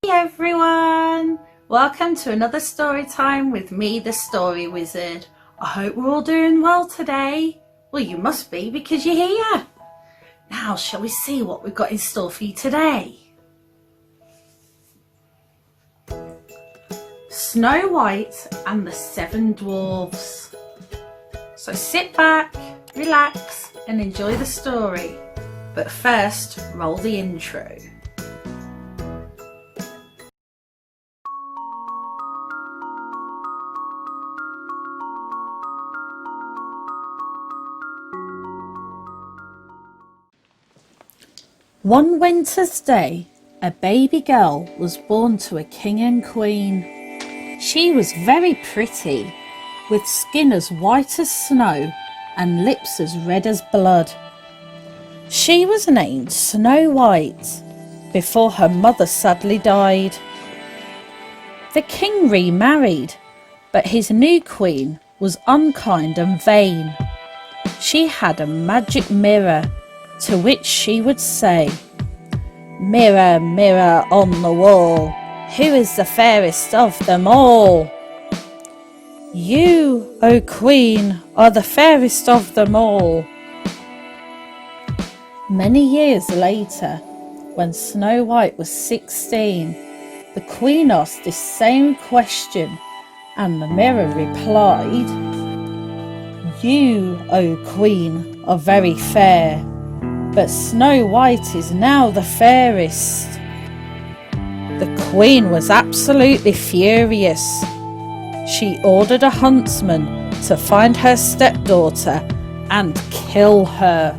Hey everyone! Welcome to another story time with me, the Story Wizard. I hope we're all doing well today. Well, you must be because you're here. Now, shall we see what we've got in store for you today? Snow White and the Seven Dwarfs. So sit back, relax and enjoy the story. But first, roll the intro. One winter's day, a baby girl was born to a king and queen. She was very pretty, with skin as white as snow and lips as red as blood. She was named Snow White before her mother sadly died. The king remarried, but his new queen was unkind and vain. She had a magic mirror to which she would say, "Mirror, mirror on the wall, who is the fairest of them all?" "You, O Queen, are the fairest of them all." Many years later, when Snow White was 16, the Queen asked this same question, and the mirror replied, "You, O Queen, are very fair, but Snow White is now the fairest." The Queen was absolutely furious. She ordered a huntsman to find her stepdaughter and kill her.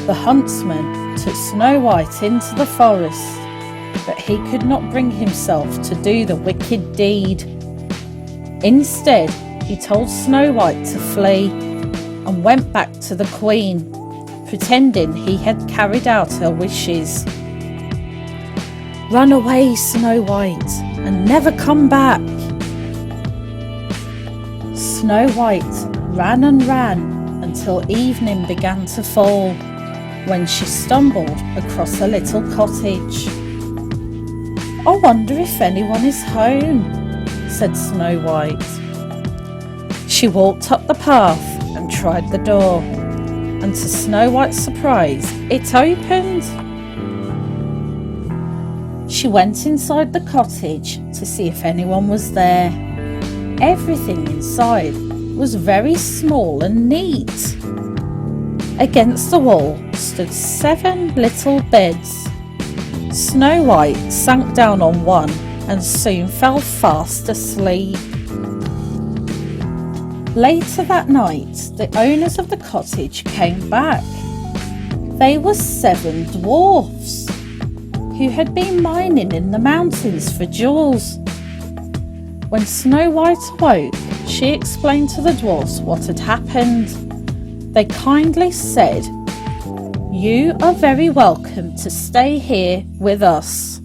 The huntsman took Snow White into the forest, but he could not bring himself to do the wicked deed. Instead, he told Snow White to flee and went back to the Queen, pretending he had carried out her wishes. "Run away, Snow White, and never come back." Snow White ran and ran until evening began to fall, when she stumbled across a little cottage. "I wonder if anyone is home," said Snow White. She walked up the path and tried the door, and to Snow White's surprise, it opened. She went inside the cottage to see if anyone was there. Everything inside was very small and neat. Against the wall stood 7 little beds. Snow White sank down on one and soon fell fast asleep. Later that night, the owners of the cottage came back. They were 7 dwarfs who had been mining in the mountains for jewels. When Snow White awoke, she explained to the dwarfs what had happened. They kindly said, "You are very welcome to stay here with us."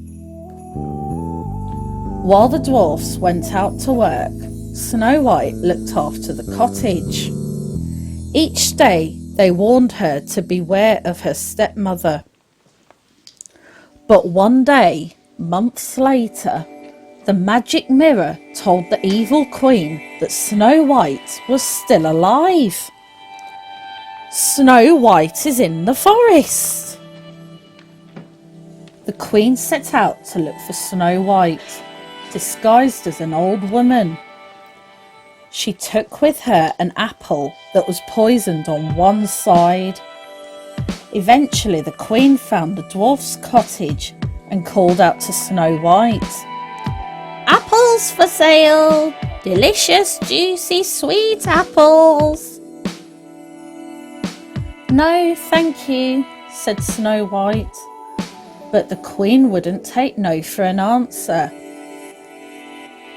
While the dwarfs went out to work, Snow White looked after the cottage. Each day they warned her to beware of her stepmother. But one day, months later, the magic mirror told the evil queen that Snow White was still alive. "Snow White is in the forest." The queen set out to look for Snow White, disguised as an old woman. She took with her an apple that was poisoned on one side. Eventually, the Queen found the dwarf's cottage and called out to Snow White, "Apples for sale! Delicious, juicy, sweet apples!" "No, thank you," said Snow White. But the Queen wouldn't take no for an answer.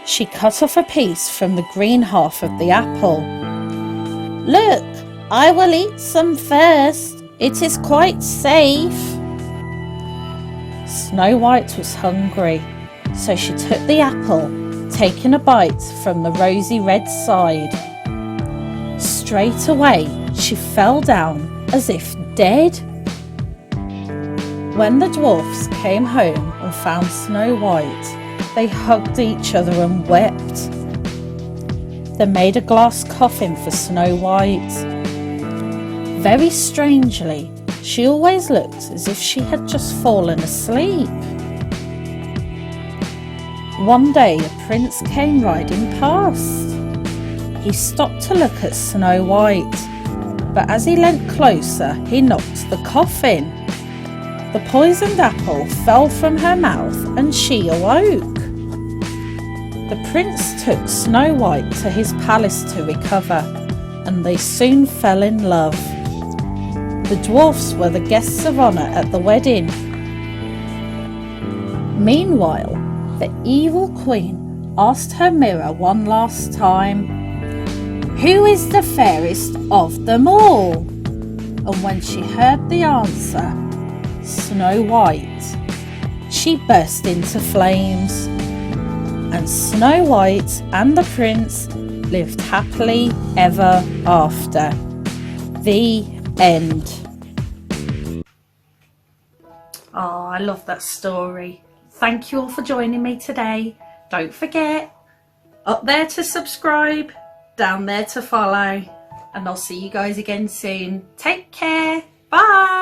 She cut off a piece from the green half of the apple. "Look, I will eat some first. It is quite safe." Snow White was hungry, so she took the apple, taking a bite from the rosy red side. Straight away, she fell down as if dead. When the dwarfs came home and and found Snow White, they hugged each other and wept. They made a glass coffin for Snow White. Very strangely, she always looked as if she had just fallen asleep. One day a prince came riding past. He stopped to look at Snow White, but as he leant closer, he knocked the coffin. The poisoned apple fell from her mouth and she awoke. The prince took Snow White to his palace to recover, and they soon fell in love. The dwarfs were the guests of honour at the wedding. Meanwhile, the evil queen asked her mirror one last time, "Who is the fairest of them all?" And when she heard the answer, Snow White, she burst into flames. And Snow White and the prince lived happily ever after. The end. Oh, I love that story. Thank you all for joining me today. Don't forget, up there to subscribe, down there to follow, and I'll see you guys again soon. Take care. Bye.